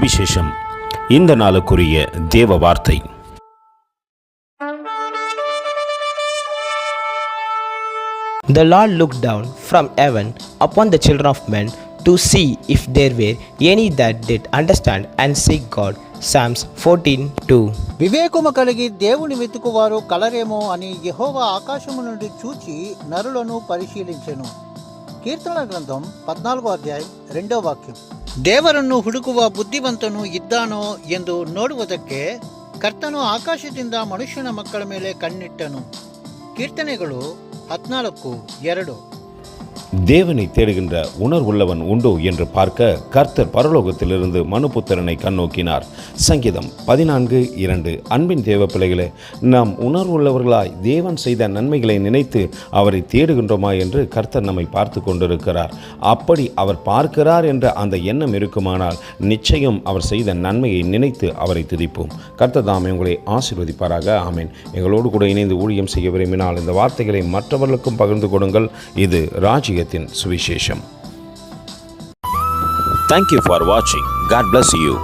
சுவிசேஷம். இந்த நாளுக்குரிய தேவ வார்த்தை. The Lord looked down from heaven upon the children of men to see if there were any that did understand and seek God. Psalms 14:2. వివేకము కలిగి దేవుని వెతుకువారు కలరేమో అని యెహోవా ఆకాశము నుండి చూచి నరులను పరిశీలించెను. ಕೀರ್ತನ ಗ್ರಂಥಂ 14వ ಅಧ್ಯಾಯ 2వ ವಾಕ್ಯ. ದೇವರನ್ನು ಹುಡುಕುವ ಬುದ್ಧಿವಂತನು ಇದ್ದಾನೋ ಎಂದು ನೋಡುವುದಕ್ಕೆ ಕರ್ತನು ಆಕಾಶದಿಂದ ಮನುಷ್ಯನ ಮಕ್ಕಳ ಮೇಲೆ ಕಣ್ಣಿಟ್ಟನು. ಕೀರ್ತನೆಗಳು 14:2. தேவனை தேடுகின்ற உணர்வுள்ளவன் உண்டோ என்று பார்க்க கர்த்தர் பரலோகத்திலிருந்து மனுபுத்திரனை கண்ணோக்கினார். சங்கீதம் 14:2. அன்பின் தேவ பிள்ளைகளே, நாம் உணர்வுள்ளவர்களாய் தேவன் செய்த நன்மைகளை நினைத்து அவரை தேடுகின்றோமா என்று கர்த்தர் நம்மை பார்த்து கொண்டிருக்கிறார். அப்படி அவர் பார்க்கிறார் என்ற அந்த எண்ணம் இருக்குமானால் நிச்சயம் அவர் செய்த நன்மையை நினைத்து அவரை துதிப்போம். கர்த்தர் தாமே உங்களை ஆசீர்வதிப்பாராக. ஆமேன். எங்களோடு கூட இணைந்து ஊழியம் செய்ய விரும்பினால் இந்த வார்த்தைகளை மற்றவர்களுக்கும் பகிர்ந்து கொடுங்கள். இது ராஜ்யத்தின் சுவிசேஷம். Thank you for watching. God bless you.